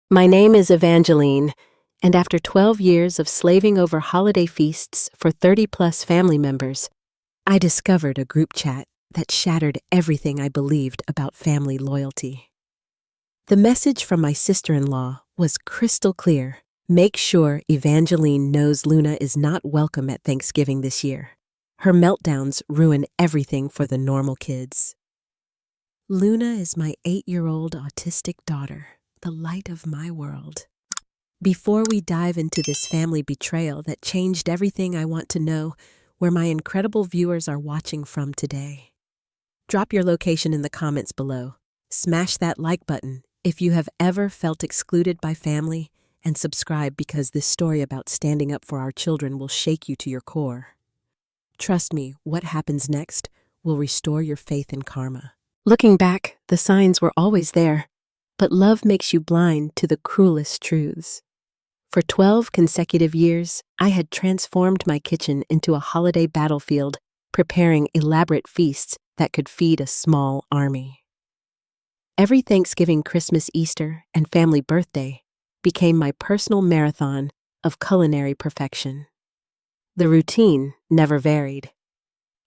My name is Evangeline, and after 12 years of slaving over holiday feasts for 30-plus family members, I discovered a group chat that shattered everything I believed about family loyalty. The message from my sister-in-law was crystal clear. Make sure Evangeline knows Luna is not welcome at Thanksgiving this year. Her meltdowns ruin everything for the normal kids. Luna is my 8-year-old autistic daughter, the light of my world. Before we dive into this family betrayal that changed everything, I want to know where my incredible viewers are watching from today. Drop your location in the comments below. Smash that like button if you have ever felt excluded by family, and subscribe because this story about standing up for our children will shake you to your core. Trust me, what happens next will restore your faith in karma. Looking back, the signs were always there, but love makes you blind to the cruelest truths. For 12 consecutive years, I had transformed my kitchen into a holiday battlefield, preparing elaborate feasts that could feed a small army. Every Thanksgiving, Christmas, Easter, and family birthday became my personal marathon of culinary perfection. The routine never varied.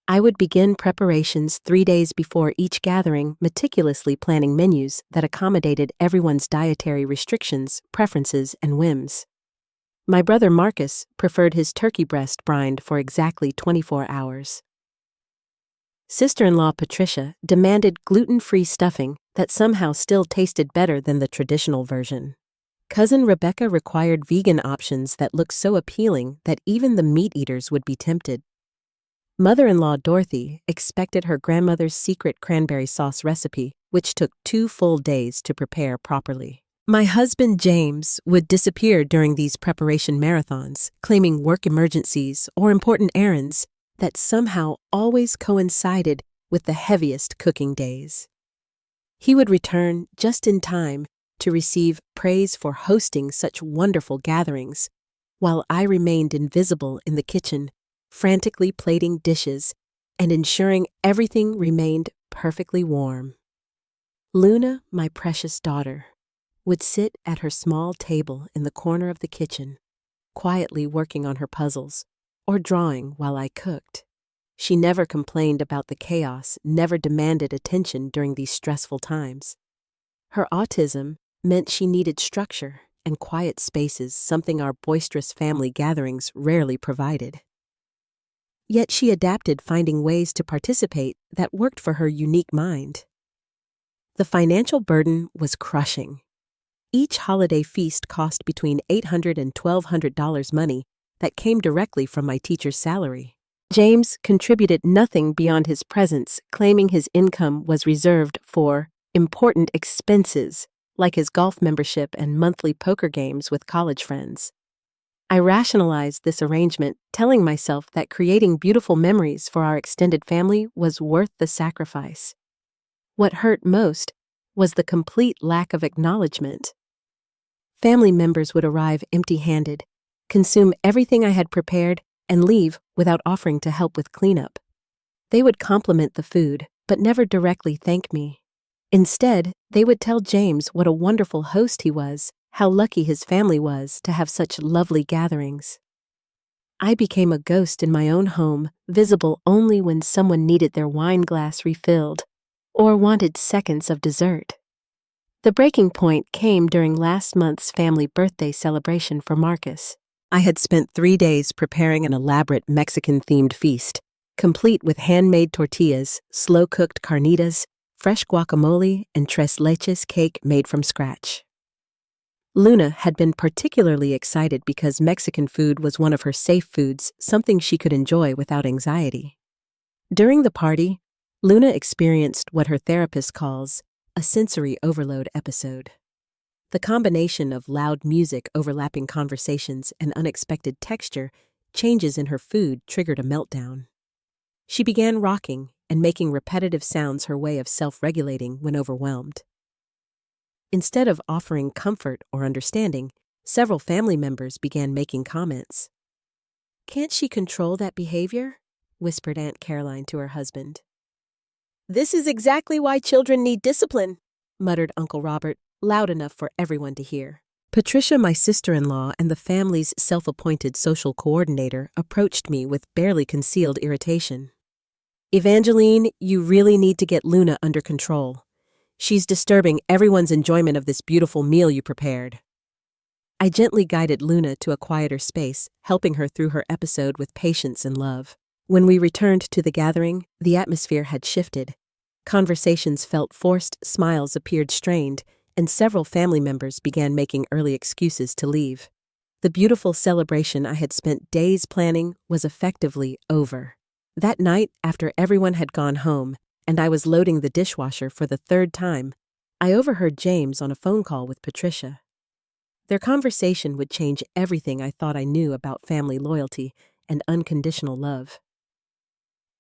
I would begin preparations 3 days before each gathering, meticulously planning menus that accommodated everyone's dietary restrictions, preferences, and whims. My brother Marcus preferred his turkey breast brined for exactly 24 hours. Sister-in-law Patricia demanded gluten-free stuffing that somehow still tasted better than the traditional version. Cousin Rebecca required vegan options that looked so appealing that even the meat eaters would be tempted. Mother-in-law Dorothy expected her grandmother's secret cranberry sauce recipe, which took 2 full days to prepare properly. My husband James would disappear during these preparation marathons, claiming work emergencies or important errands that somehow always coincided with the heaviest cooking days. He would return just in time to receive praise for hosting such wonderful gatherings, while I remained invisible in the kitchen, frantically plating dishes and ensuring everything remained perfectly warm. Luna, my precious daughter, would sit at her small table in the corner of the kitchen, quietly working on her puzzles or drawing while I cooked. She never complained about the chaos, never demanded attention during these stressful times. Her autism meant she needed structure and quiet spaces, something our boisterous family gatherings rarely provided. Yet she adapted, finding ways to participate that worked for her unique mind. The financial burden was crushing. Each holiday feast cost between $800 and $1,200 money that came directly from my teacher's salary. James contributed nothing beyond his presence, claiming his income was reserved for important expenses, like his golf membership and monthly poker games with college friends. I rationalized this arrangement, telling myself that creating beautiful memories for our extended family was worth the sacrifice. What hurt most was the complete lack of acknowledgement. Family members would arrive empty-handed, consume everything I had prepared, and leave without offering to help with cleanup. They would compliment the food, but never directly thank me. Instead, they would tell James what a wonderful host he was, how lucky his family was to have such lovely gatherings. I became a ghost in my own home, visible only when someone needed their wine glass refilled or wanted seconds of dessert. The breaking point came during last month's family birthday celebration for Marcus. I had spent 3 days preparing an elaborate Mexican-themed feast, complete with handmade tortillas, slow-cooked carnitas, fresh guacamole, and tres leches cake made from scratch. Luna had been particularly excited because Mexican food was one of her safe foods, something she could enjoy without anxiety. During the party, Luna experienced what her therapist calls a sensory overload episode. The combination of loud music, overlapping conversations, and unexpected texture changes in her food triggered a meltdown. She began rocking and making repetitive sounds, her way of self-regulating when overwhelmed. Instead of offering comfort or understanding, several family members began making comments. "Can't she control that behavior?" whispered Aunt Caroline to her husband. "This is exactly why children need discipline," muttered Uncle Robert, loud enough for everyone to hear. Patricia, my sister-in-law and the family's self-appointed social coordinator, approached me with barely concealed irritation. "Evangeline, you really need to get Luna under control. She's disturbing everyone's enjoyment of this beautiful meal you prepared." I gently guided Luna to a quieter space, helping her through her episode with patience and love. When we returned to the gathering, the atmosphere had shifted. Conversations felt forced, smiles appeared strained, and several family members began making early excuses to leave. The beautiful celebration I had spent days planning was effectively over. That night, after everyone had gone home, and I was loading the dishwasher for the third time, I overheard James on a phone call with Patricia. Their conversation would change everything I thought I knew about family loyalty and unconditional love.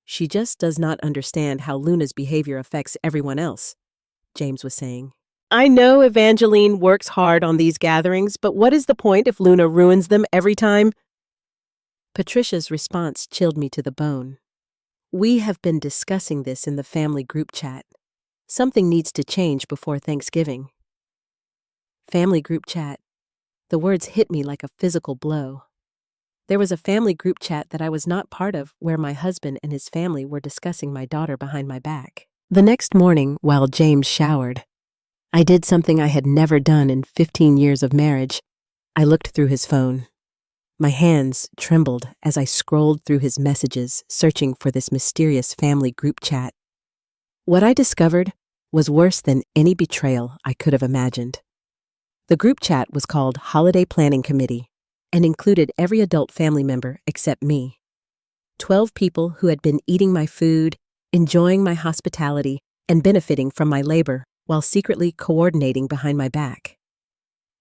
"She just does not understand how Luna's behavior affects everyone else," James was saying. "I know Evangeline works hard on these gatherings, but what is the point if Luna ruins them every time?" Patricia's response chilled me to the bone. "We have been discussing this in the family group chat. Something needs to change before Thanksgiving." Family group chat. The words hit me like a physical blow. There was a family group chat that I was not part of where my husband and his family were discussing my daughter behind my back. The next morning, while James showered, I did something I had never done in 15 years of marriage. I looked through his phone. My hands trembled as I scrolled through his messages, searching for this mysterious family group chat. What I discovered was worse than any betrayal I could have imagined. The group chat was called Holiday Planning Committee and included every adult family member except me. 12 people who had been eating my food, enjoying my hospitality, and benefiting from my labor while secretly coordinating behind my back.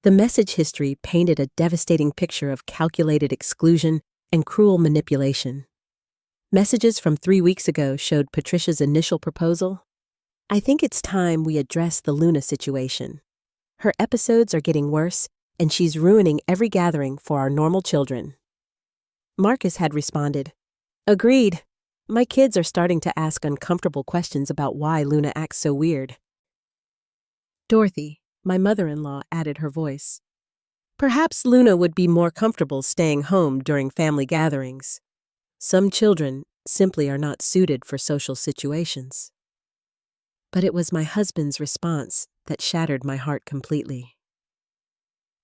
The message history painted a devastating picture of calculated exclusion and cruel manipulation. Messages from 3 weeks ago showed Patricia's initial proposal. "I think it's time we address the Luna situation. Her episodes are getting worse, and she's ruining every gathering for our normal children." Marcus had responded, "Agreed. My kids are starting to ask uncomfortable questions about why Luna acts so weird." Dorothy, my mother-in-law, added her voice. "Perhaps Luna would be more comfortable staying home during family gatherings. Some children simply are not suited for social situations." But it was my husband's response that shattered my heart completely.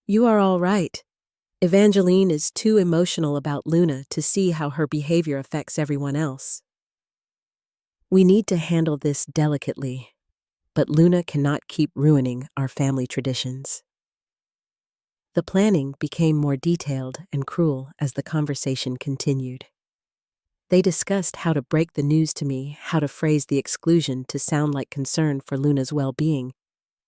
"You are all right. Evangeline is too emotional about Luna to see how her behavior affects everyone else. We need to handle this delicately, but Luna cannot keep ruining our family traditions." The planning became more detailed and cruel as the conversation continued. They discussed how to break the news to me, how to phrase the exclusion to sound like concern for Luna's well-being,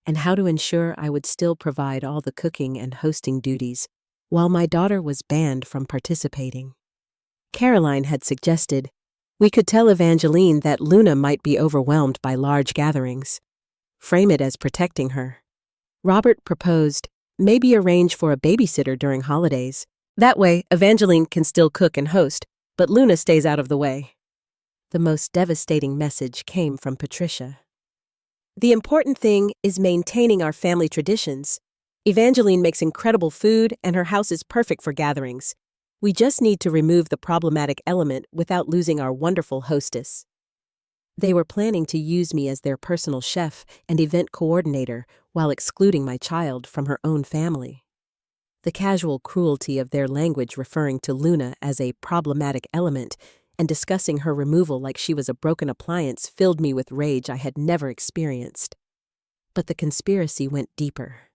and how to ensure I would still provide all the cooking and hosting duties while my daughter was banned from participating. Caroline had suggested we could tell Evangeline that Luna might be overwhelmed by large gatherings. Frame it as protecting her. Robert proposed maybe arrange for a babysitter during holidays. That way, Evangeline can still cook and host, but Luna stays out of the way. The most devastating message came from Patricia. "The important thing is maintaining our family traditions. Evangeline makes incredible food and her house is perfect for gatherings. We just need to remove the problematic element without losing our wonderful hostess." They were planning to use me as their personal chef and event coordinator while excluding my child from her own family. The casual cruelty of their language referring to Luna as a problematic element and discussing her removal like she was a broken appliance filled me with rage I had never experienced. But the conspiracy went deeper.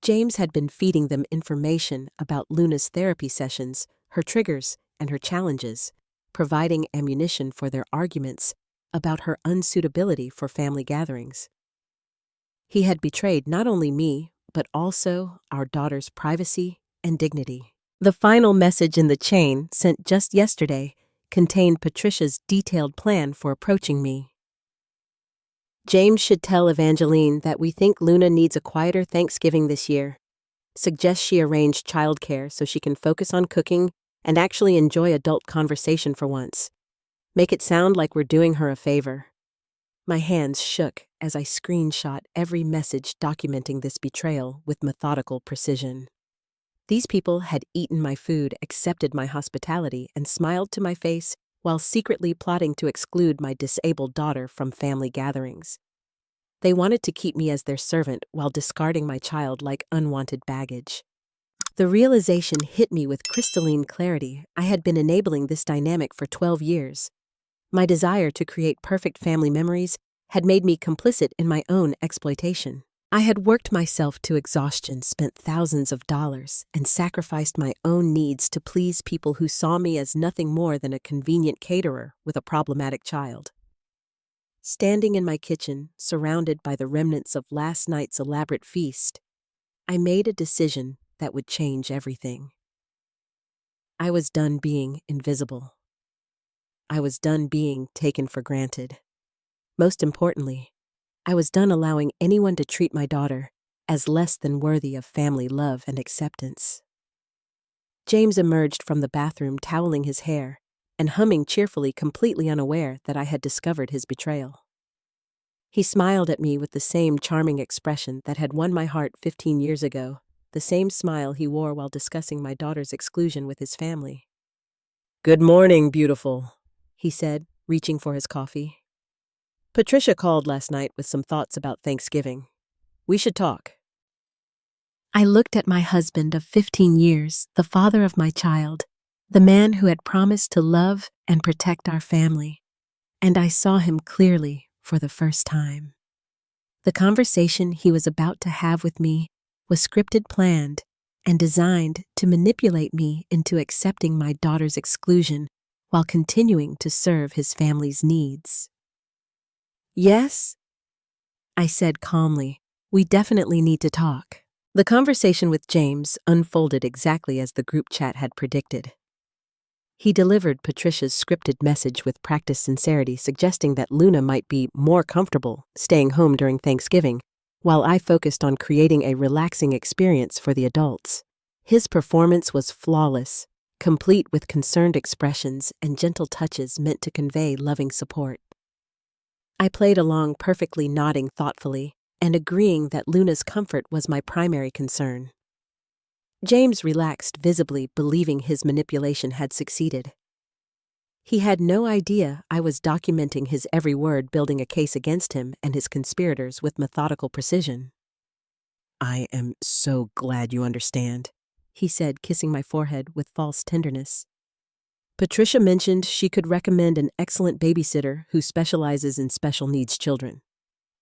James had been feeding them information about Luna's therapy sessions, her triggers, and her challenges, providing ammunition for their arguments about her unsuitability for family gatherings. He had betrayed not only me, but also our daughter's privacy and dignity. The final message in the chain, sent just yesterday, contained Patricia's detailed plan for approaching me. "James should tell Evangeline that we think Luna needs a quieter Thanksgiving this year. Suggest she arrange childcare so she can focus on cooking and actually enjoy adult conversation for once. Make it sound like we're doing her a favor." My hands shook as I screenshot every message documenting this betrayal with methodical precision. These people had eaten my food, accepted my hospitality, and smiled to my face while secretly plotting to exclude my disabled daughter from family gatherings. They wanted to keep me as their servant while discarding my child like unwanted baggage. The realization hit me with crystalline clarity. I had been enabling this dynamic for 12 years. My desire to create perfect family memories had made me complicit in my own exploitation. I had worked myself to exhaustion, spent thousands of dollars, and sacrificed my own needs to please people who saw me as nothing more than a convenient caterer with a problematic child. Standing in my kitchen, surrounded by the remnants of last night's elaborate feast, I made a decision that would change everything. I was done being invisible. I was done being taken for granted. Most importantly, I was done allowing anyone to treat my daughter as less than worthy of family love and acceptance. James emerged from the bathroom toweling his hair and humming cheerfully, completely unaware that I had discovered his betrayal. He smiled at me with the same charming expression that had won my heart 15 years ago, the same smile he wore while discussing my daughter's exclusion with his family. "Good morning, beautiful," he said, reaching for his coffee. "Patricia called last night with some thoughts about Thanksgiving. We should talk." I looked at my husband of 15 years, the father of my child, the man who had promised to love and protect our family, and I saw him clearly for the first time. The conversation he was about to have with me was scripted, planned, and designed to manipulate me into accepting my daughter's exclusion while continuing to serve his family's needs. "Yes?" I said calmly. "We definitely need to talk." The conversation with James unfolded exactly as the group chat had predicted. He delivered Patricia's scripted message with practiced sincerity, suggesting that Luna might be more comfortable staying home during Thanksgiving, while I focused on creating a relaxing experience for the adults. His performance was flawless, complete with concerned expressions and gentle touches meant to convey loving support. I played along, perfectly nodding thoughtfully and agreeing that Luna's comfort was my primary concern. James relaxed visibly, believing his manipulation had succeeded. He had no idea I was documenting his every word, building a case against him and his conspirators with methodical precision. "I am so glad you understand," he said, kissing my forehead with false tenderness. "Patricia mentioned she could recommend an excellent babysitter who specializes in special needs children."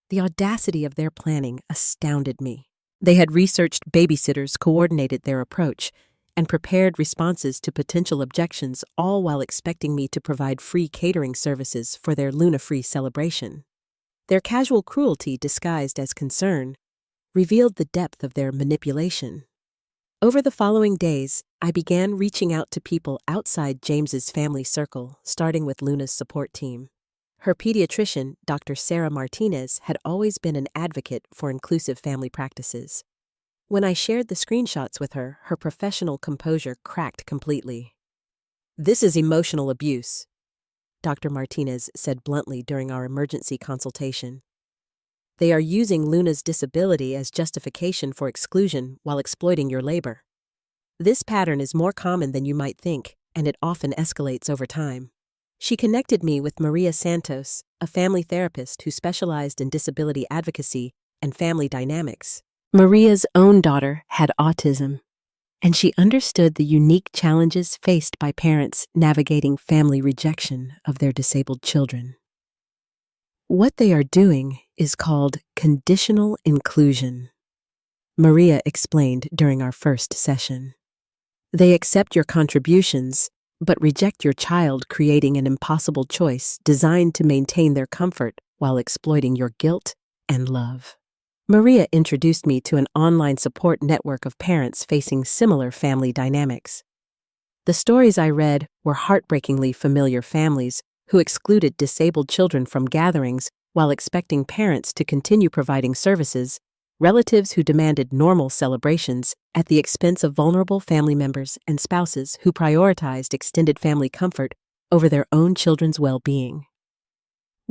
The audacity of their planning astounded me. They had researched babysitters, coordinated their approach, and prepared responses to potential objections, all while expecting me to provide free catering services for their Luna-free celebration. Their casual cruelty, disguised as concern, revealed the depth of their manipulation. Over the following days, I began reaching out to people outside James's family circle, starting with Luna's support team. Her pediatrician, Dr. Sarah Martinez, had always been an advocate for inclusive family practices. When I shared the screenshots with her, her professional composure cracked completely. "This is emotional abuse," Dr. Martinez said bluntly during our emergency consultation. "They are using Luna's disability as justification for exclusion while exploiting your labor. This pattern is more common than you might think, and it often escalates over time." She connected me with Maria Santos, a family therapist who specialized in disability advocacy and family dynamics. Maria's own daughter had autism, and she understood the unique challenges faced by parents navigating family rejection of their disabled children. "What they are doing is called conditional inclusion," Maria explained during our first session. "They accept your contributions, but reject your child, creating an impossible choice designed to maintain their comfort while exploiting your guilt and love." Maria introduced me to an online support network of parents facing similar family dynamics. The stories I read were heartbreakingly familiar: families who excluded disabled children from gatherings while expecting parents to continue providing services, relatives who demanded normal celebrations at the expense of vulnerable family members, and spouses who prioritized extended family comfort over their own children's well-being.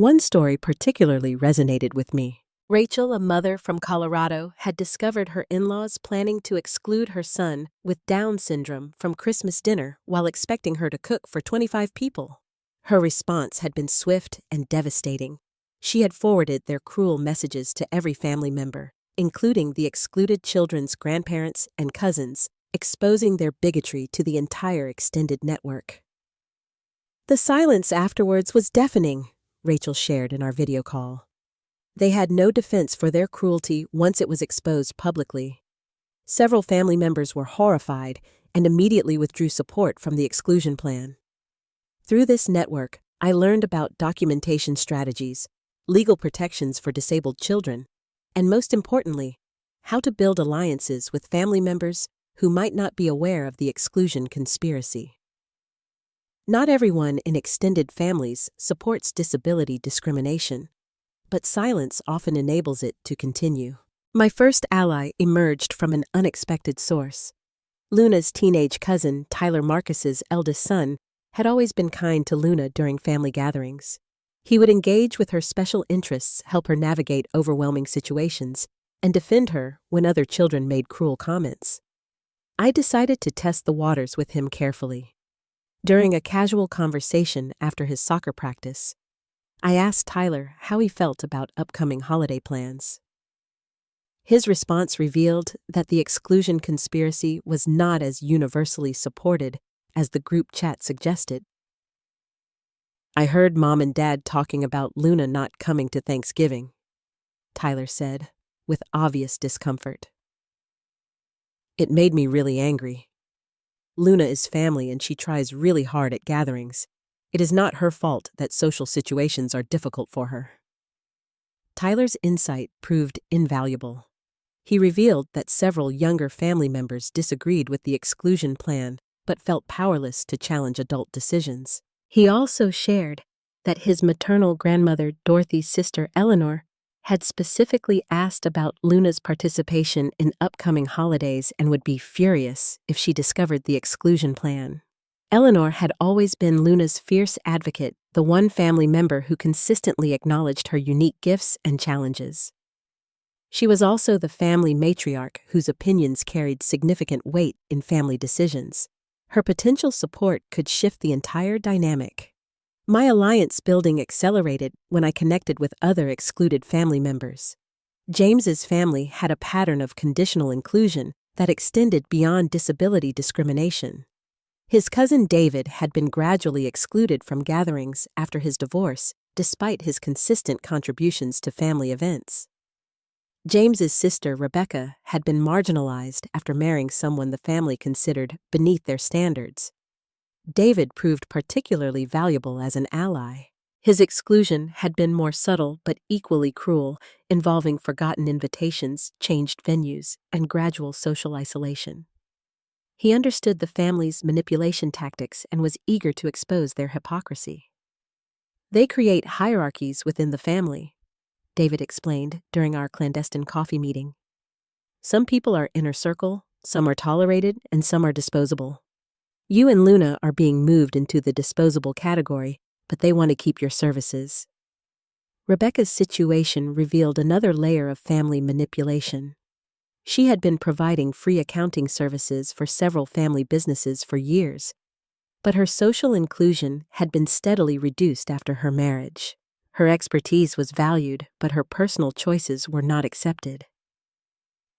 One story particularly resonated with me. Rachel, a mother from Colorado, had discovered her in-laws planning to exclude her son with Down syndrome from Christmas dinner while expecting her to cook for 25 people. Her response had been swift and devastating. She had forwarded their cruel messages to every family member, including the excluded children's grandparents and cousins, exposing their bigotry to the entire extended network. The silence afterwards was deafening, Rachel shared in our video call. They had no defense for their cruelty once it was exposed publicly. Several family members were horrified and immediately withdrew support from the exclusion plan. Through this network, I learned about documentation strategies, legal protections for disabled children, and most importantly, how to build alliances with family members who might not be aware of the exclusion conspiracy. Not everyone in extended families supports disability discrimination, but silence often enables it to continue. My first ally emerged from an unexpected source. Luna's teenage cousin, Tyler Marcus's eldest son, had always been kind to Luna during family gatherings. He would engage with her special interests, help her navigate overwhelming situations, and defend her when other children made cruel comments. I decided to test the waters with him carefully. During a casual conversation after his soccer practice, I asked Tyler how he felt about upcoming holiday plans. His response revealed that the exclusion conspiracy was not as universally supported as the group chat suggested. "I heard Mom and Dad talking about Luna not coming to Thanksgiving," Tyler said, with obvious discomfort. "It made me really angry. Luna is family and she tries really hard at gatherings. It is not her fault that social situations are difficult for her." Tyler's insight proved invaluable. He revealed that several younger family members disagreed with the exclusion plan but felt powerless to challenge adult decisions. He also shared that his maternal grandmother, Dorothy's sister Eleanor, had specifically asked about Luna's participation in upcoming holidays and would be furious if she discovered the exclusion plan. Eleanor had always been Luna's fierce advocate, the one family member who consistently acknowledged her unique gifts and challenges. She was also the family matriarch whose opinions carried significant weight in family decisions. Her potential support could shift the entire dynamic. My alliance building accelerated when I connected with other excluded family members. James's family had a pattern of conditional inclusion that extended beyond disability discrimination. His cousin David had been gradually excluded from gatherings after his divorce, despite his consistent contributions to family events. James's sister Rebecca had been marginalized after marrying someone the family considered beneath their standards. David proved particularly valuable as an ally. His exclusion had been more subtle but equally cruel, involving forgotten invitations, changed venues, and gradual social isolation. He understood the family's manipulation tactics and was eager to expose their hypocrisy. "They create hierarchies within the family," David explained during our clandestine coffee meeting. "Some people are inner circle, some are tolerated, and some are disposable. You and Luna are being moved into the disposable category, but they want to keep your services." Rebecca's situation revealed another layer of family manipulation. She had been providing free accounting services for several family businesses for years, but her social inclusion had been steadily reduced after her marriage. Her expertise was valued, but her personal choices were not accepted.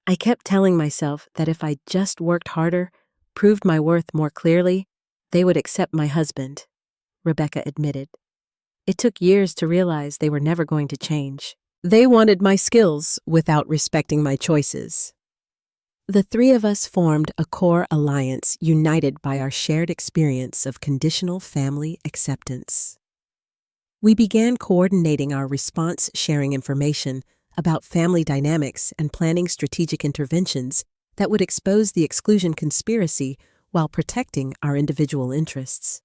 "I kept telling myself that if I just worked harder, proved my worth more clearly, they would accept my husband," Rebecca admitted. "It took years to realize they were never going to change. They wanted my skills without respecting my choices." The three of us formed a core alliance united by our shared experience of conditional family acceptance. We began coordinating our response, sharing information about family dynamics and planning strategic interventions that would expose the exclusion conspiracy while protecting our individual interests.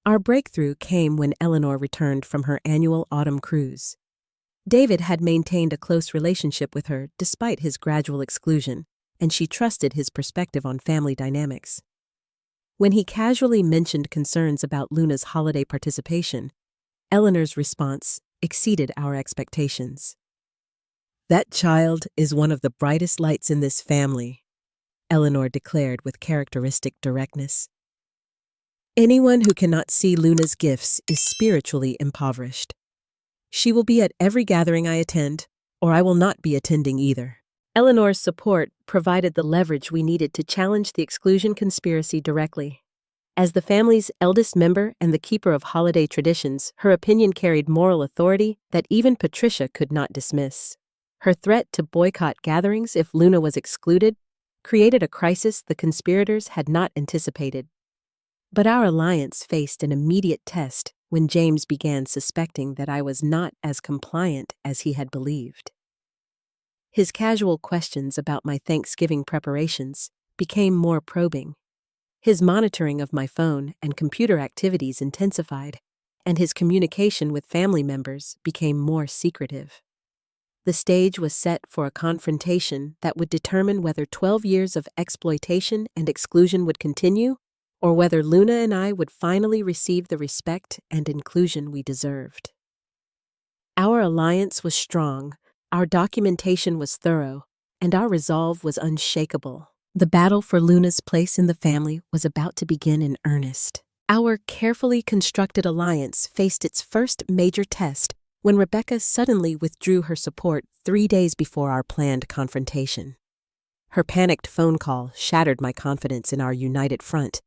Our breakthrough came when Eleanor returned from her annual autumn cruise. David had maintained a close relationship with her despite his gradual exclusion, and she trusted his perspective on family dynamics. When he casually mentioned concerns about Luna's holiday participation, Eleanor's response, exceeded our expectations. "That child is one of the brightest lights in this family," Eleanor declared with characteristic directness. "Anyone who cannot see Luna's gifts is spiritually impoverished. She will be at every gathering I attend, or I will not be attending either." Eleanor's support provided the leverage we needed to challenge the exclusion conspiracy directly. As the family's eldest member and the keeper of holiday traditions, her opinion carried moral authority that even Patricia could not dismiss. Her threat to boycott gatherings if Luna was excluded created a crisis the conspirators had not anticipated. But our alliance faced an immediate test when James began suspecting that I was not as compliant as he had believed. His casual questions about my Thanksgiving preparations became more probing. His monitoring of my phone and computer activities intensified, and his communication with family members became more secretive. The stage was set for a confrontation that would determine whether 12 years of exploitation and exclusion would continue, or whether Luna and I would finally receive the respect and inclusion we deserved. Our alliance was strong, our documentation was thorough, and our resolve was unshakable. The battle for Luna's place in the family was about to begin in earnest. Our carefully constructed alliance faced its first major test when Rebecca suddenly withdrew her support 3 days before our planned confrontation. Her panicked phone call shattered my confidence in our united front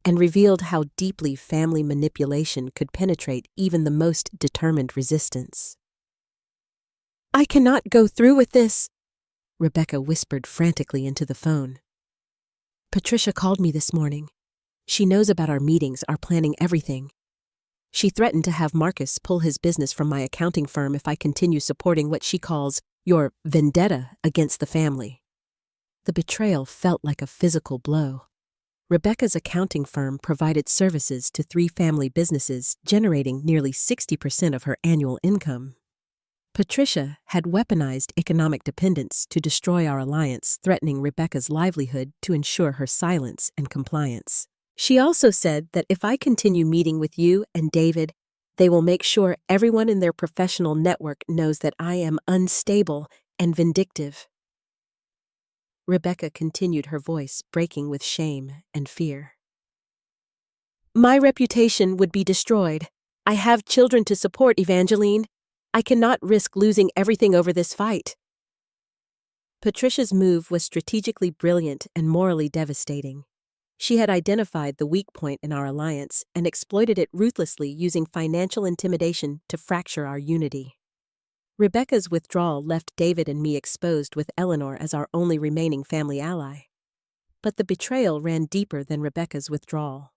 and revealed how deeply family manipulation could penetrate even the most determined resistance. "I cannot go through with this," Rebecca whispered frantically into the phone. "Patricia called me this morning. She knows about our meetings, our planning everything. She threatened to have Marcus pull his business from my accounting firm if I continue supporting what she calls your vendetta against the family." The betrayal felt like a physical blow. Rebecca's accounting firm provided services to 3 family businesses, generating nearly 60% of her annual income. Patricia had weaponized economic dependence to destroy our alliance, threatening Rebecca's livelihood to ensure her silence and compliance. She also said that if I continue meeting with you and David, they will make sure everyone in their professional network knows that I am unstable and vindictive. Rebecca continued, her voice breaking with shame and fear. "My reputation would be destroyed. I have children to support, Evangeline. I cannot risk losing everything over this fight." Patricia's move was strategically brilliant and morally devastating. She had identified the weak point in our alliance and exploited it ruthlessly, using financial intimidation to fracture our unity. Rebecca's withdrawal left David and me exposed, with Eleanor as our only remaining family ally. But the betrayal ran deeper than Rebecca's withdrawal.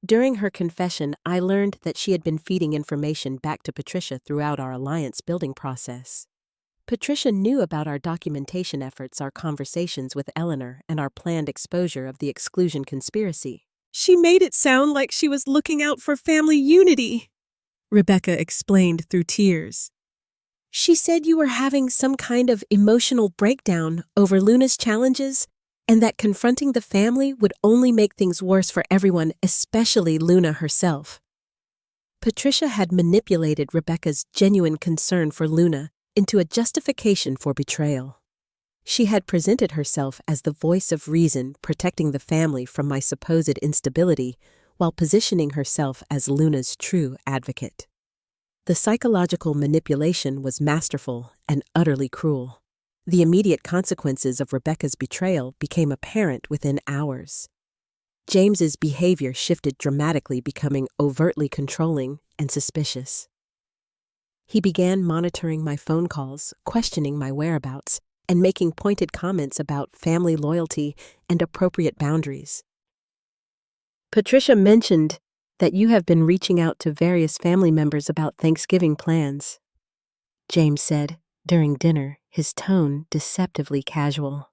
During her confession, I learned that she had been feeding information back to Patricia throughout our alliance building process. Patricia knew about our documentation efforts, our conversations with Eleanor, and our planned exposure of the exclusion conspiracy. "She made it sound like she was looking out for family unity," Rebecca explained through tears. "She said you were having some kind of emotional breakdown over Luna's challenges, and that confronting the family would only make things worse for everyone, especially Luna herself." Patricia had manipulated Rebecca's genuine concern for Luna into a justification for betrayal. She had presented herself as the voice of reason, protecting the family from my supposed instability, while positioning herself as Luna's true advocate. The psychological manipulation was masterful and utterly cruel. The immediate consequences of Rebecca's betrayal became apparent within hours. James's behavior shifted dramatically, becoming overtly controlling and suspicious. He began monitoring my phone calls, questioning my whereabouts, and making pointed comments about family loyalty and appropriate boundaries. "Patricia mentioned that you have been reaching out to various family members about Thanksgiving plans," James said during dinner, his tone deceptively casual.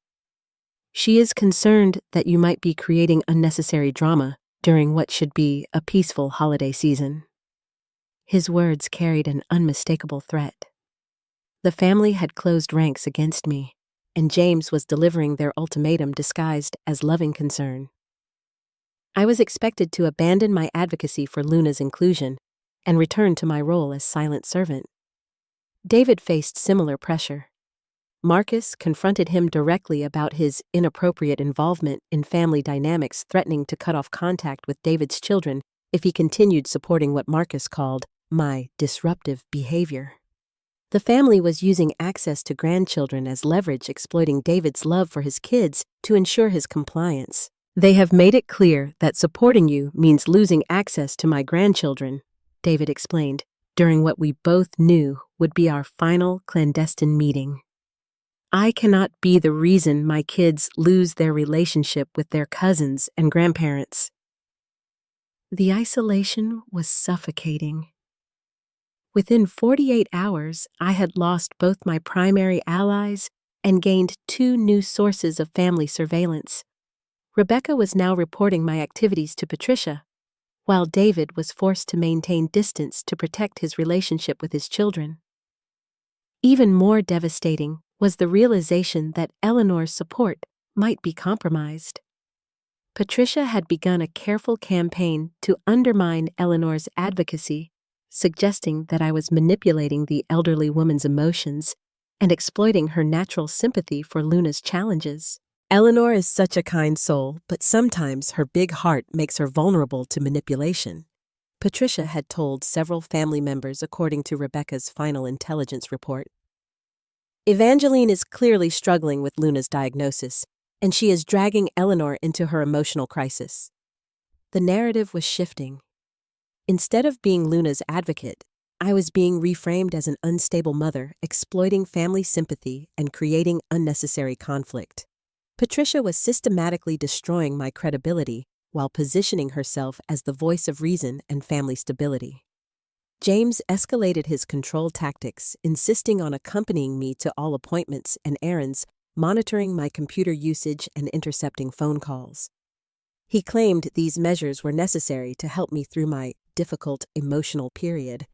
"She is concerned that you might be creating unnecessary drama during what should be a peaceful holiday season." His words carried an unmistakable threat. The family had closed ranks against me, and James was delivering their ultimatum disguised as loving concern. I was expected to abandon my advocacy for Luna's inclusion and return to my role as silent servant. David faced similar pressure. Marcus confronted him directly about his inappropriate involvement in family dynamics, threatening to cut off contact with David's children if he continued supporting what Marcus called my disruptive behavior. The family was using access to grandchildren as leverage, exploiting David's love for his kids to ensure his compliance. They have made it clear that supporting you means losing access to my grandchildren, David explained, during what we both knew would be our final clandestine meeting. I cannot be the reason my kids lose their relationship with their cousins and grandparents. The isolation was suffocating. Within 48 hours, I had lost both my primary allies and gained 2 new sources of family surveillance. Rebecca was now reporting my activities to Patricia, while David was forced to maintain distance to protect his relationship with his children. Even more devastating was the realization that Eleanor's support might be compromised. Patricia had begun a careful campaign to undermine Eleanor's advocacy, suggesting that I was manipulating the elderly woman's emotions and exploiting her natural sympathy for Luna's challenges. Eleanor is such a kind soul, but sometimes her big heart makes her vulnerable to manipulation, Patricia had told several family members according to Rebecca's final intelligence report. Evangeline is clearly struggling with Luna's diagnosis, and she is dragging Eleanor into her emotional crisis. The narrative was shifting. Instead of being Luna's advocate, I was being reframed as an unstable mother, exploiting family sympathy and creating unnecessary conflict. Patricia was systematically destroying my credibility while positioning herself as the voice of reason and family stability. James escalated his control tactics, insisting on accompanying me to all appointments and errands, monitoring my computer usage and intercepting phone calls. He claimed these measures were necessary to help me through my difficult emotional period,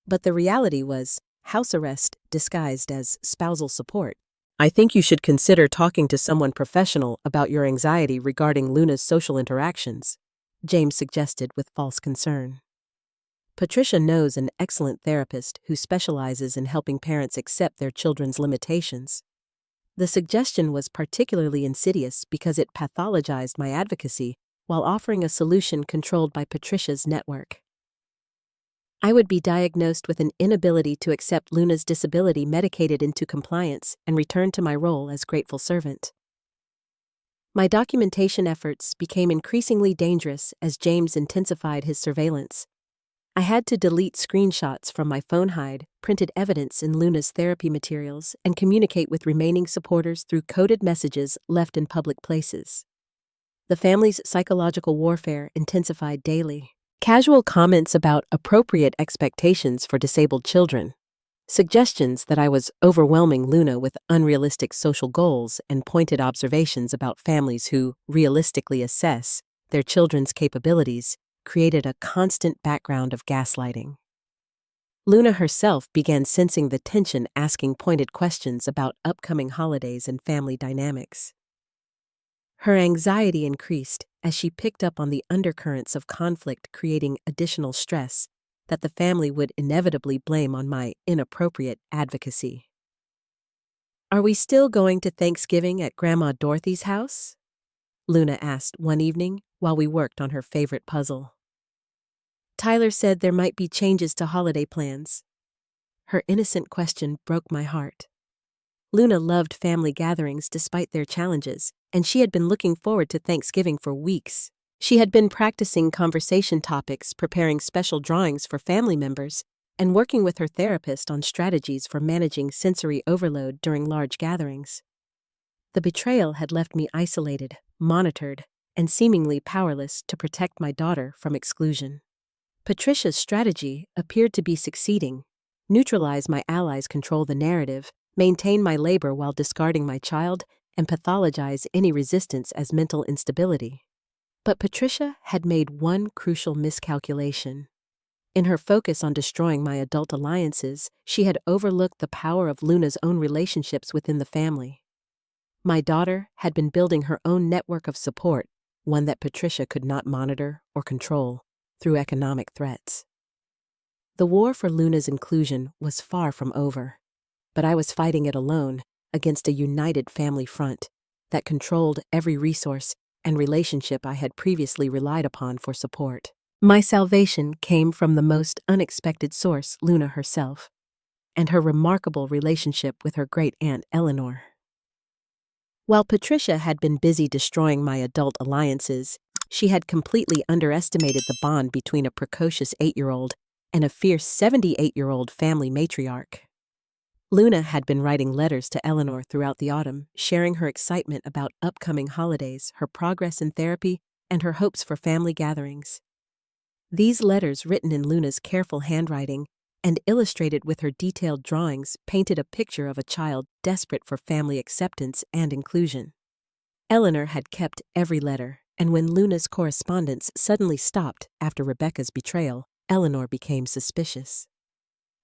but the reality was house arrest disguised as spousal support. I think you should consider talking to someone professional about your anxiety regarding Luna's social interactions, James suggested with false concern. Patricia knows an excellent therapist who specializes in helping parents accept their children's limitations. The suggestion was particularly insidious because it pathologized my advocacy while offering a solution controlled by Patricia's network. I would be diagnosed with an inability to accept Luna's disability, medicated into compliance, and returned to my role as grateful servant. My documentation efforts became increasingly dangerous as James intensified his surveillance. I had to delete screenshots from my phone, hide printed evidence in Luna's therapy materials, and communicate with remaining supporters through coded messages left in public places. The family's psychological warfare intensified daily. Casual comments about appropriate expectations for disabled children, suggestions that I was overwhelming Luna with unrealistic social goals, and pointed observations about families who realistically assess their children's capabilities created a constant background of gaslighting. Luna herself began sensing the tension, asking pointed questions about upcoming holidays and family dynamics. Her anxiety increased as she picked up on the undercurrents of conflict, creating additional stress that the family would inevitably blame on my inappropriate advocacy. "Are we still going to Thanksgiving at Grandma Dorothy's house?" Luna asked one evening while we worked on her favorite puzzle. Tyler said there might be changes to holiday plans. Her innocent question broke my heart. Luna loved family gatherings despite their challenges, and she had been looking forward to Thanksgiving for weeks. She had been practicing conversation topics, preparing special drawings for family members, and working with her therapist on strategies for managing sensory overload during large gatherings. The betrayal had left me isolated, monitored, and seemingly powerless to protect my daughter from exclusion. Patricia's strategy appeared to be succeeding: neutralize my allies, control the narrative, maintain my labor while discarding my child, and pathologize any resistance as mental instability. But Patricia had made one crucial miscalculation. In her focus on destroying my adult alliances, she had overlooked the power of Luna's own relationships within the family. My daughter had been building her own network of support, one that Patricia could not monitor or control through economic threats. The war for Luna's inclusion was far from over, but I was fighting it alone against a united family front that controlled every resource and relationship I had previously relied upon for support. My salvation came from the most unexpected source, Luna herself, and her remarkable relationship with her great-aunt Eleanor. While Patricia had been busy destroying my adult alliances, she had completely underestimated the bond between a precocious 8-year-old and a fierce 78-year-old family matriarch. Luna had been writing letters to Eleanor throughout the autumn, sharing her excitement about upcoming holidays, her progress in therapy, and her hopes for family gatherings. These letters, written in Luna's careful handwriting and illustrated with her detailed drawings, painted a picture of a child desperate for family acceptance and inclusion. Eleanor had kept every letter, and when Luna's correspondence suddenly stopped after Rebecca's betrayal, Eleanor became suspicious.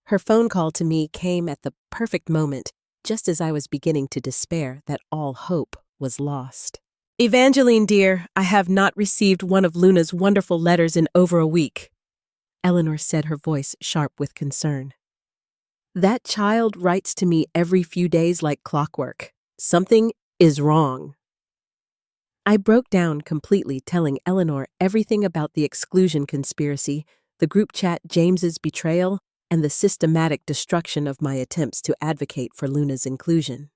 Her phone call to me came at the perfect moment, just as I was beginning to despair that all hope was lost. "Evangeline, dear, I have not received one of Luna's wonderful letters in over a week," Eleanor said, her voice sharp with concern. "That child writes to me every few days like clockwork. Something is wrong." I broke down completely, telling Eleanor everything about the exclusion conspiracy, the group chat, James's betrayal, and the systematic destruction of my attempts to advocate for Luna's inclusion.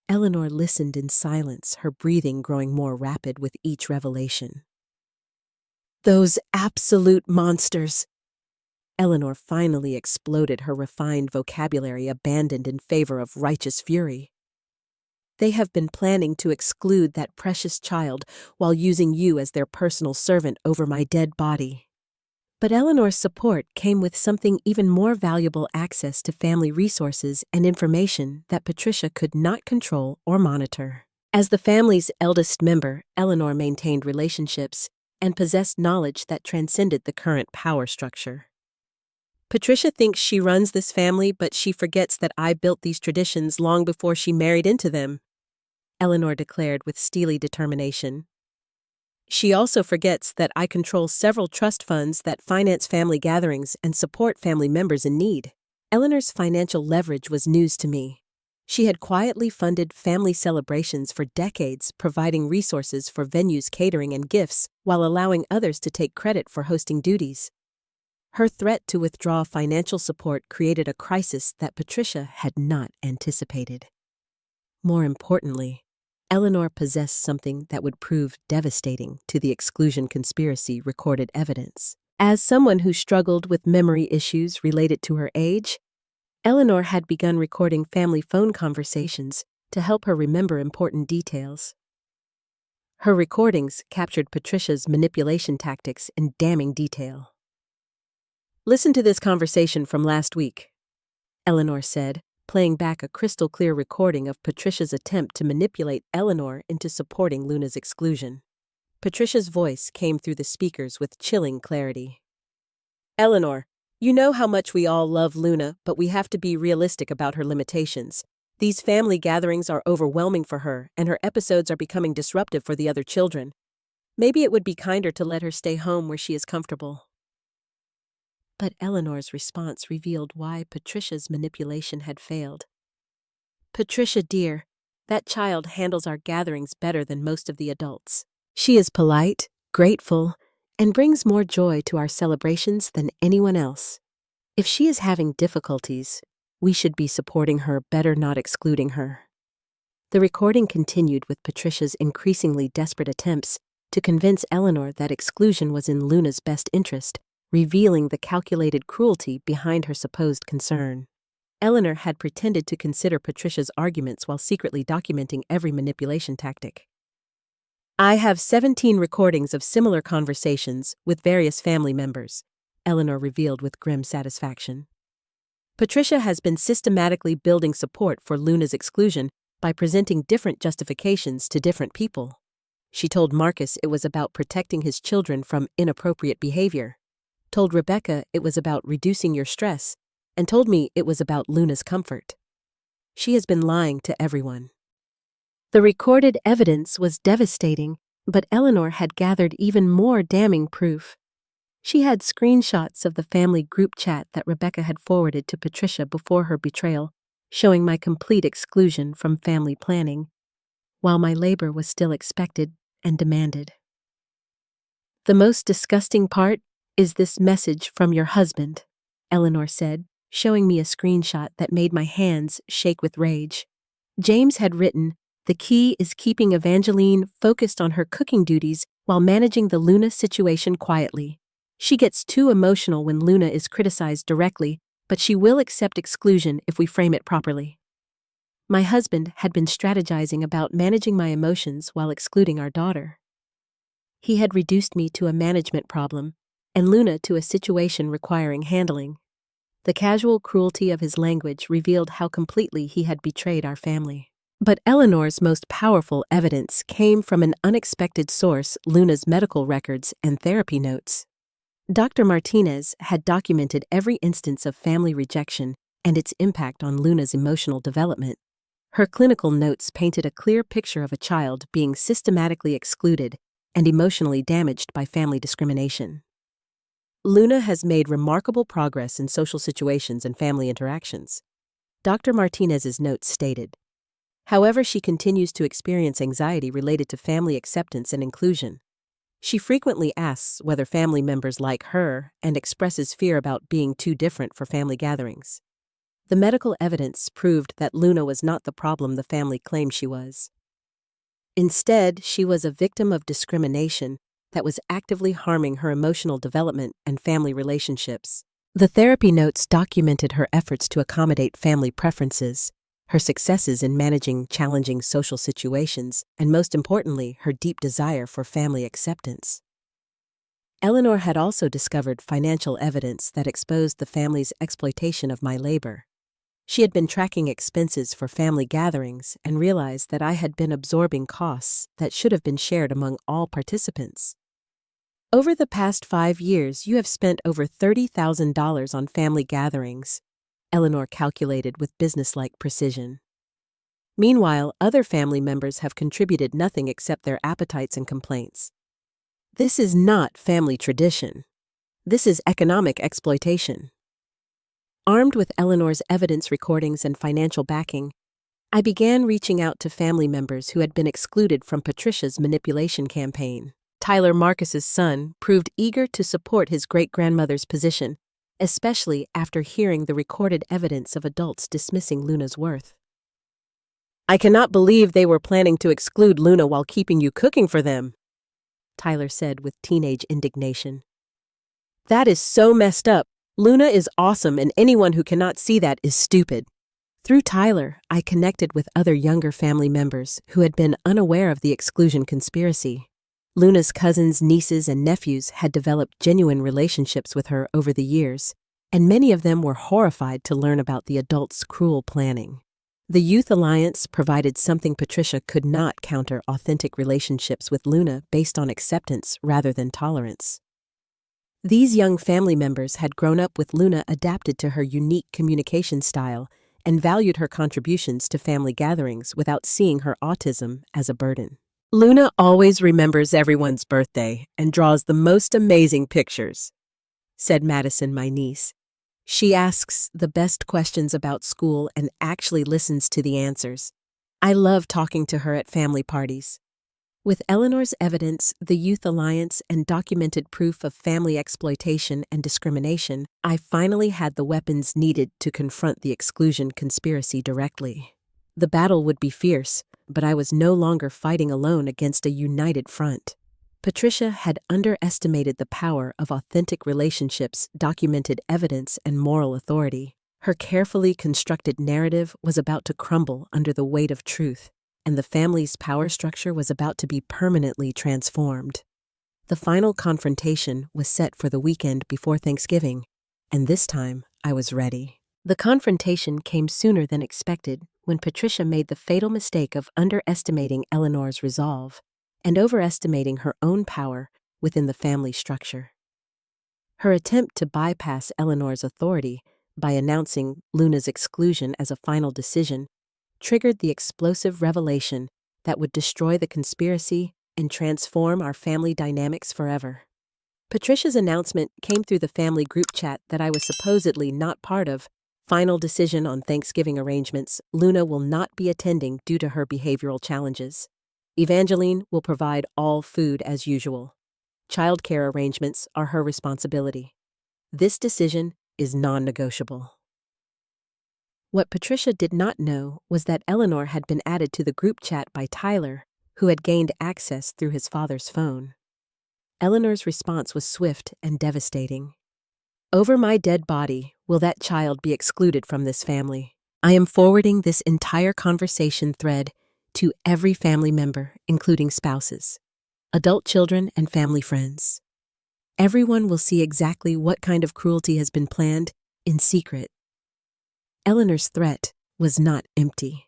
Eleanor listened in silence, her breathing growing more rapid with each revelation. "Those absolute monsters!" Eleanor finally exploded, her refined vocabulary abandoned in favor of righteous fury. "They have been planning to exclude that precious child while using you as their personal servant over my dead body." But Eleanor's support came with something even more valuable: access to family resources and information that Patricia could not control or monitor. As the family's eldest member, Eleanor maintained relationships and possessed knowledge that transcended the current power structure. "Patricia thinks she runs this family, but she forgets that I built these traditions long before she married into them," Eleanor declared with steely determination. "She also forgets that I control several trust funds that finance family gatherings and support family members in need." Eleanor's financial leverage was news to me. She had quietly funded family celebrations for decades, providing resources for venues, catering, and gifts, while allowing others to take credit for hosting duties. Her threat to withdraw financial support created a crisis that Patricia had not anticipated. More importantly, Eleanor possessed something that would prove devastating to the exclusion conspiracy: recorded evidence. As someone who struggled with memory issues related to her age, Eleanor had begun recording family phone conversations to help her remember important details. Her recordings captured Patricia's manipulation tactics in damning detail. "Listen to this conversation from last week," Eleanor said, playing back a crystal-clear recording of Patricia's attempt to manipulate Eleanor into supporting Luna's exclusion. Patricia's voice came through the speakers with chilling clarity. "Eleanor, you know how much we all love Luna, but we have to be realistic about her limitations. These family gatherings are overwhelming for her, and her episodes are becoming disruptive for the other children. Maybe it would be kinder to let her stay home where she is comfortable." But Eleanor's response revealed why Patricia's manipulation had failed. "Patricia, dear, that child handles our gatherings better than most of the adults. She is polite, grateful, and brings more joy to our celebrations than anyone else. If she is having difficulties, we should be supporting her, better not excluding her." The recording continued with Patricia's increasingly desperate attempts to convince Eleanor that exclusion was in Luna's best interest, revealing the calculated cruelty behind her supposed concern. Eleanor had pretended to consider Patricia's arguments while secretly documenting every manipulation tactic. "I have 17 recordings of similar conversations with various family members," Eleanor revealed with grim satisfaction. "Patricia has been systematically building support for Luna's exclusion by presenting different justifications to different people. She told Marcus it was about protecting his children from inappropriate behavior, told Rebecca it was about reducing your stress, and told me it was about Luna's comfort. She has been lying to everyone." The recorded evidence was devastating, but Eleanor had gathered even more damning proof. She had screenshots of the family group chat that Rebecca had forwarded to Patricia before her betrayal, showing my complete exclusion from family planning, while my labor was still expected and demanded. "The most disgusting part is this message from your husband," Eleanor said, showing me a screenshot that made my hands shake with rage. James had written, "The key is keeping Evangeline focused on her cooking duties while managing the Luna situation quietly. She gets too emotional when Luna is criticized directly, but she will accept exclusion if we frame it properly." My husband had been strategizing about managing my emotions while excluding our daughter. He had reduced me to a management problem, and Luna to a situation requiring handling. The casual cruelty of his language revealed how completely he had betrayed our family. But Eleanor's most powerful evidence came from an unexpected source: Luna's medical records and therapy notes. Dr. Martinez had documented every instance of family rejection and its impact on Luna's emotional development. Her clinical notes painted a clear picture of a child being systematically excluded and emotionally damaged by family discrimination. "Luna has made remarkable progress in social situations and family interactions," Dr. Martinez's notes stated. "However, she continues to experience anxiety related to family acceptance and inclusion. She frequently asks whether family members like her and expresses fear about being too different for family gatherings." The medical evidence proved that Luna was not the problem the family claimed she was. Instead, she was a victim of discrimination that was actively harming her emotional development and family relationships. The therapy notes documented her efforts to accommodate family preferences, her successes in managing challenging social situations, and most importantly, her deep desire for family acceptance. Eleanor had also discovered financial evidence that exposed the family's exploitation of my labor. She had been tracking expenses for family gatherings and realized that I had been absorbing costs that should have been shared among all participants. "Over the past 5 years, you have spent over $30,000 on family gatherings," Eleanor calculated with businesslike precision. Meanwhile, other family members have contributed nothing except their appetites and complaints. "This is not family tradition. This is economic exploitation." Armed with Eleanor's evidence recordings and financial backing, I began reaching out to family members who had been excluded from Patricia's manipulation campaign. Tyler Marcus's son proved eager to support his great-grandmother's position, especially after hearing the recorded evidence of adults dismissing Luna's worth. "I cannot believe they were planning to exclude Luna while keeping you cooking for them," Tyler said with teenage indignation. "That is so messed up. Luna is awesome, and anyone who cannot see that is stupid." Through Tyler, I connected with other younger family members who had been unaware of the exclusion conspiracy. Luna's cousins, nieces, and nephews had developed genuine relationships with her over the years, and many of them were horrified to learn about the adults' cruel planning. The Youth Alliance provided something Patricia could not counter: authentic relationships with Luna based on acceptance rather than tolerance. These young family members had grown up with Luna adapted to her unique communication style and valued her contributions to family gatherings without seeing her autism as a burden. "Luna always remembers everyone's birthday and draws the most amazing pictures," said Madison, my niece. "She asks the best questions about school and actually listens to the answers. I love talking to her at family parties." With Eleanor's evidence, the Youth Alliance, and documented proof of family exploitation and discrimination, I finally had the weapons needed to confront the exclusion conspiracy directly. The battle would be fierce, but I was no longer fighting alone against a united front. Patricia had underestimated the power of authentic relationships, documented evidence, and moral authority. Her carefully constructed narrative was about to crumble under the weight of truth, and the family's power structure was about to be permanently transformed. The final confrontation was set for the weekend before Thanksgiving, and this time I was ready. The confrontation came sooner than expected when Patricia made the fatal mistake of underestimating Eleanor's resolve and overestimating her own power within the family structure. Her attempt to bypass Eleanor's authority by announcing Luna's exclusion as a final decision triggered the explosive revelation that would destroy the conspiracy and transform our family dynamics forever. Patricia's announcement came through the family group chat that I was supposedly not part of. Final decision on Thanksgiving arrangements. Luna will not be attending due to her behavioral challenges. Evangeline will provide all food as usual. Childcare arrangements are her responsibility. This decision is non-negotiable. What Patricia did not know was that Eleanor had been added to the group chat by Tyler, who had gained access through his father's phone. Eleanor's response was swift and devastating. "Over my dead body will that child be excluded from this family. I am forwarding this entire conversation thread to every family member, including spouses, adult children, and family friends. Everyone will see exactly what kind of cruelty has been planned in secret." Eleanor's threat was not empty.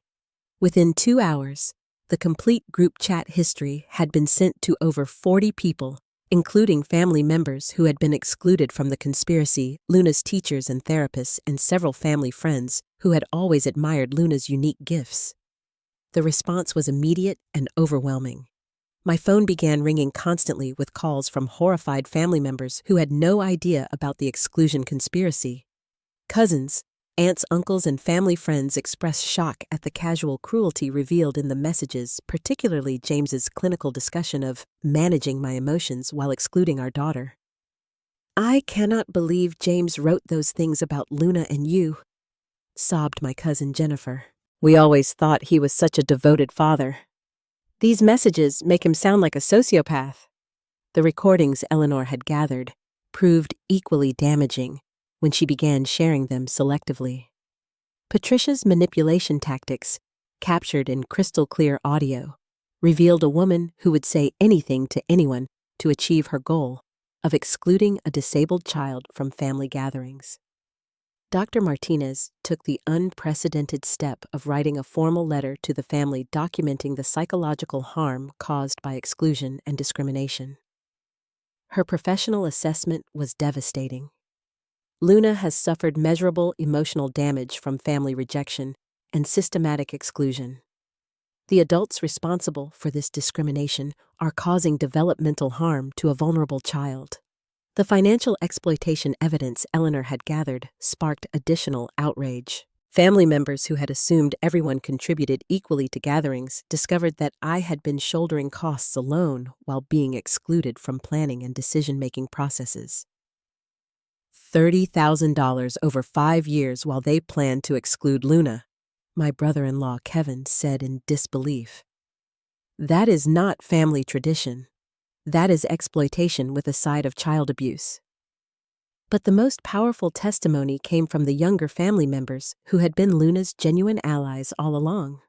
Within 2 hours, the complete group chat history had been sent to over 40 people, including family members who had been excluded from the conspiracy, Luna's teachers and therapists, and several family friends who had always admired Luna's unique gifts. The response was immediate and overwhelming. My phone began ringing constantly with calls from horrified family members who had no idea about the exclusion conspiracy. Cousins, aunts, uncles, and family friends expressed shock at the casual cruelty revealed in the messages, particularly James's clinical discussion of managing my emotions while excluding our daughter. "I cannot believe James wrote those things about Luna and you," sobbed my cousin Jennifer. "We always thought he was such a devoted father. These messages make him sound like a sociopath." The recordings Eleanor had gathered proved equally damaging when she began sharing them selectively. Patricia's manipulation tactics, captured in crystal-clear audio, revealed a woman who would say anything to anyone to achieve her goal of excluding a disabled child from family gatherings. Dr. Martinez took the unprecedented step of writing a formal letter to the family documenting the psychological harm caused by exclusion and discrimination. Her professional assessment was devastating. Luna has suffered measurable emotional damage from family rejection and systematic exclusion. The adults responsible for this discrimination are causing developmental harm to a vulnerable child. The financial exploitation evidence Eleanor had gathered sparked additional outrage. Family members who had assumed everyone contributed equally to gatherings discovered that I had been shouldering costs alone while being excluded from planning and decision-making processes. $30,000 over 5 years while they planned to exclude Luna, my brother-in-law Kevin said in disbelief. That is not family tradition. That is exploitation with a side of child abuse. But the most powerful testimony came from the younger family members who had been Luna's genuine allies all along.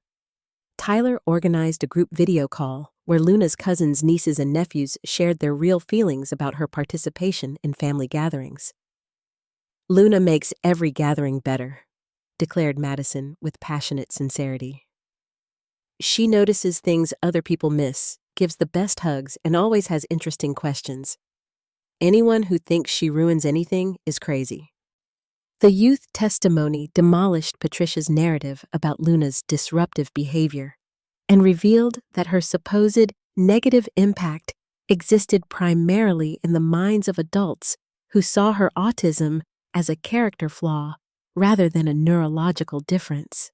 Tyler organized a group video call where Luna's cousins, nieces, and nephews shared their real feelings about her participation in family gatherings. "Luna makes every gathering better," declared Madison with passionate sincerity. "She notices things other people miss, gives the best hugs, and always has interesting questions. Anyone who thinks she ruins anything is crazy." The youth testimony demolished Patricia's narrative about Luna's disruptive behavior and revealed that her supposed negative impact existed primarily in the minds of adults who saw her autism as a character flaw rather than a neurological difference.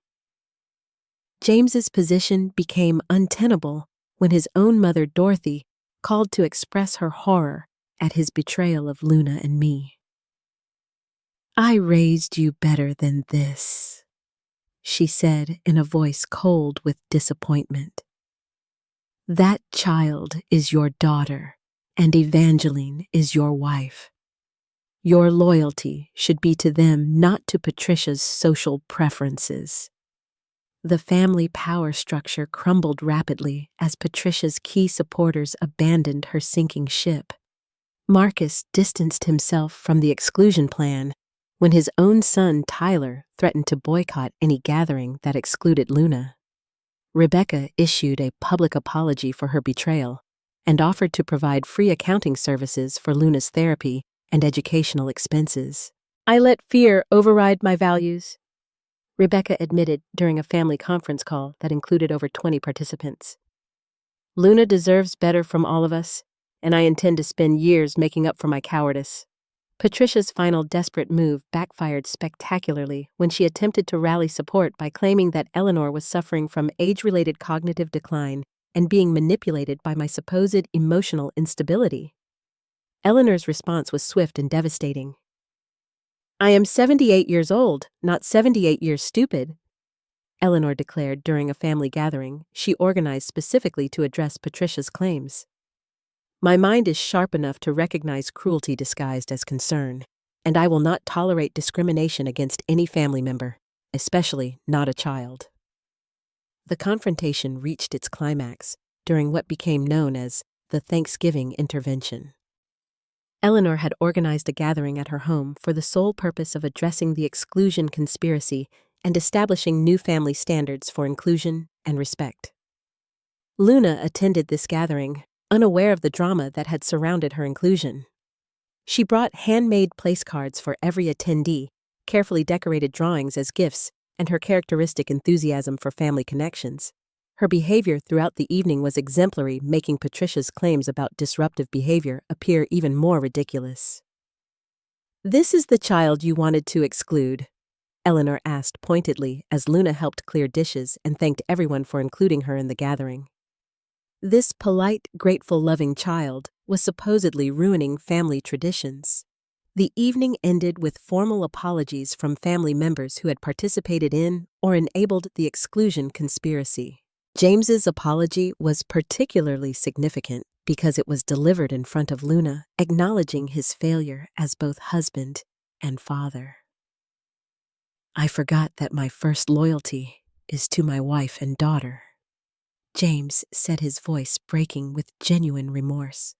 James's position became untenable when his own mother, Dorothy, called to express her horror at his betrayal of Luna and me. "I raised you better than this," she said in a voice cold with disappointment. "That child is your daughter, and Evangeline is your wife. Your loyalty should be to them, not to Patricia's social preferences." The family power structure crumbled rapidly as Patricia's key supporters abandoned her sinking ship. Marcus distanced himself from the exclusion plan when his own son, Tyler, threatened to boycott any gathering that excluded Luna. Rebecca issued a public apology for her betrayal and offered to provide free accounting services for Luna's therapy and educational expenses. "I let fear override my values," Rebecca admitted during a family conference call that included over 20 participants. "Luna deserves better from all of us, and I intend to spend years making up for my cowardice." Patricia's final desperate move backfired spectacularly when she attempted to rally support by claiming that Eleanor was suffering from age-related cognitive decline and being manipulated by my supposed emotional instability. Eleanor's response was swift and devastating. "I am 78 years old, not 78 years stupid," Eleanor declared during a family gathering she organized specifically to address Patricia's claims. "My mind is sharp enough to recognize cruelty disguised as concern, and I will not tolerate discrimination against any family member, especially not a child." The confrontation reached its climax during what became known as the Thanksgiving intervention. Eleanor had organized a gathering at her home for the sole purpose of addressing the exclusion conspiracy and establishing new family standards for inclusion and respect. Luna attended this gathering, unaware of the drama that had surrounded her inclusion. She brought handmade place cards for every attendee, carefully decorated drawings as gifts, and her characteristic enthusiasm for family connections. Her behavior throughout the evening was exemplary, making Patricia's claims about disruptive behavior appear even more ridiculous. "This is the child you wanted to exclude?" Eleanor asked pointedly as Luna helped clear dishes and thanked everyone for including her in the gathering. This polite, grateful, loving child was supposedly ruining family traditions. The evening ended with formal apologies from family members who had participated in or enabled the exclusion conspiracy. James's apology was particularly significant because it was delivered in front of Luna, acknowledging his failure as both husband and father. "I forgot that my first loyalty is to my wife and daughter," James said, his voice breaking with genuine remorse.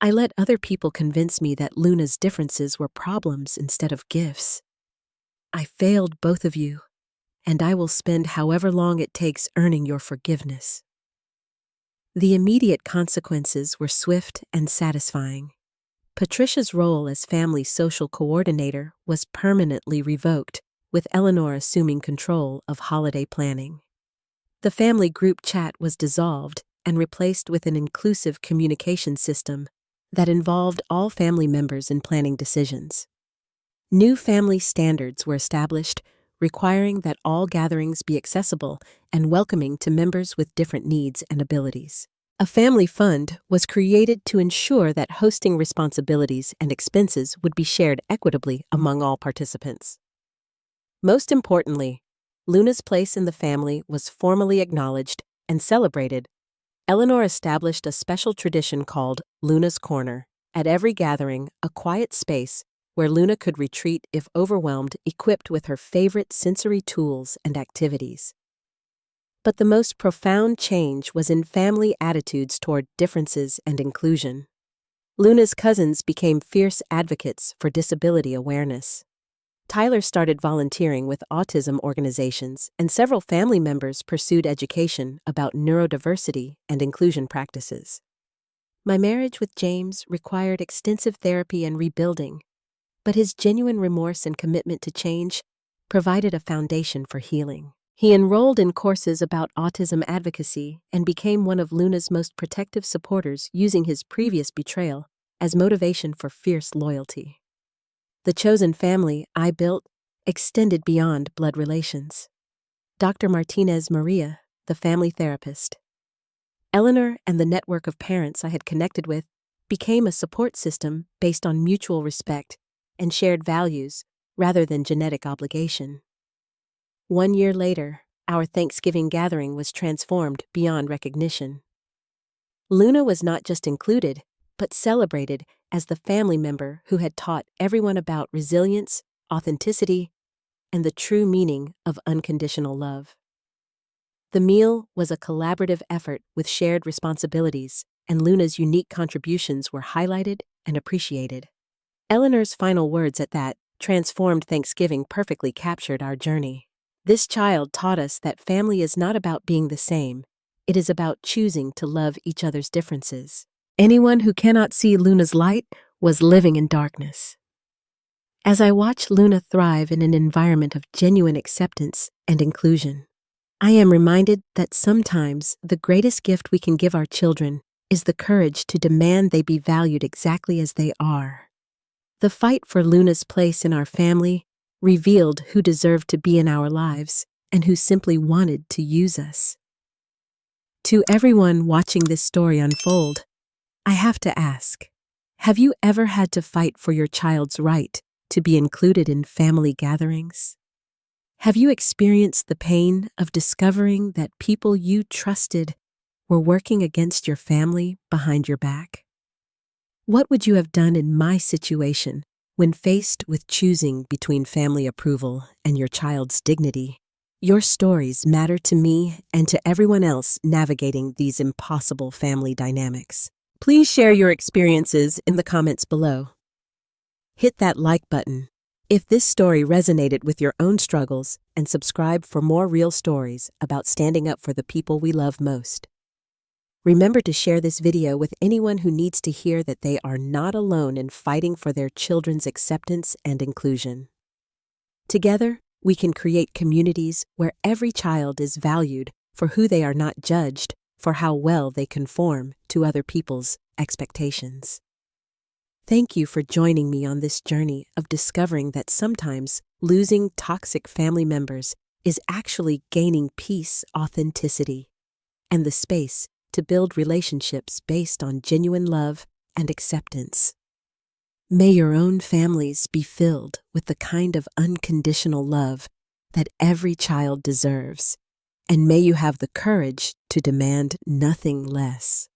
"I let other people convince me that Luna's differences were problems instead of gifts. I failed both of you, and I will spend however long it takes earning your forgiveness." The immediate consequences were swift and satisfying. Patricia's role as family social coordinator was permanently revoked, with Eleanor assuming control of holiday planning. The family group chat was dissolved and replaced with an inclusive communication system that involved all family members in planning decisions. New family standards were established, requiring that all gatherings be accessible and welcoming to members with different needs and abilities. A family fund was created to ensure that hosting responsibilities and expenses would be shared equitably among all participants. Most importantly, Luna's place in the family was formally acknowledged and celebrated. Eleanor established a special tradition called Luna's Corner. At every gathering, a quiet space where Luna could retreat if overwhelmed, equipped with her favorite sensory tools and activities. But the most profound change was in family attitudes toward differences and inclusion. Luna's cousins became fierce advocates for disability awareness. Tyler started volunteering with autism organizations, and several family members pursued education about neurodiversity and inclusion practices. My marriage with James required extensive therapy and rebuilding, but his genuine remorse and commitment to change provided a foundation for healing. He enrolled in courses about autism advocacy and became one of Luna's most protective supporters, using his previous betrayal as motivation for fierce loyalty. The chosen family I built extended beyond blood relations. Dr. Martinez Maria, the family therapist. Eleanor and the network of parents I had connected with became a support system based on mutual respect and shared values rather than genetic obligation. 1 year later, our Thanksgiving gathering was transformed beyond recognition. Luna was not just included, but celebrated as the family member who had taught everyone about resilience, authenticity, and the true meaning of unconditional love. The meal was a collaborative effort with shared responsibilities, and Luna's unique contributions were highlighted and appreciated. Eleanor's final words at that transformed Thanksgiving perfectly captured our journey. This child taught us that family is not about being the same, it is about choosing to love each other's differences. Anyone who cannot see Luna's light was living in darkness. As I watch Luna thrive in an environment of genuine acceptance and inclusion, I am reminded that sometimes the greatest gift we can give our children is the courage to demand they be valued exactly as they are. The fight for Luna's place in our family revealed who deserved to be in our lives and who simply wanted to use us. To everyone watching this story unfold, I have to ask, have you ever had to fight for your child's right to be included in family gatherings? Have you experienced the pain of discovering that people you trusted were working against your family behind your back? What would you have done in my situation when faced with choosing between family approval and your child's dignity? Your stories matter to me and to everyone else navigating these impossible family dynamics. Please share your experiences in the comments below. Hit that like button if this story resonated with your own struggles, and subscribe for more real stories about standing up for the people we love most. Remember to share this video with anyone who needs to hear that they are not alone in fighting for their children's acceptance and inclusion. Together, we can create communities where every child is valued for who they are, not judged for how well they conform to other people's expectations. Thank you for joining me on this journey of discovering that sometimes losing toxic family members is actually gaining peace, authenticity, and the space to build relationships based on genuine love and acceptance. May your own families be filled with the kind of unconditional love that every child deserves, and may you have the courage to demand nothing less.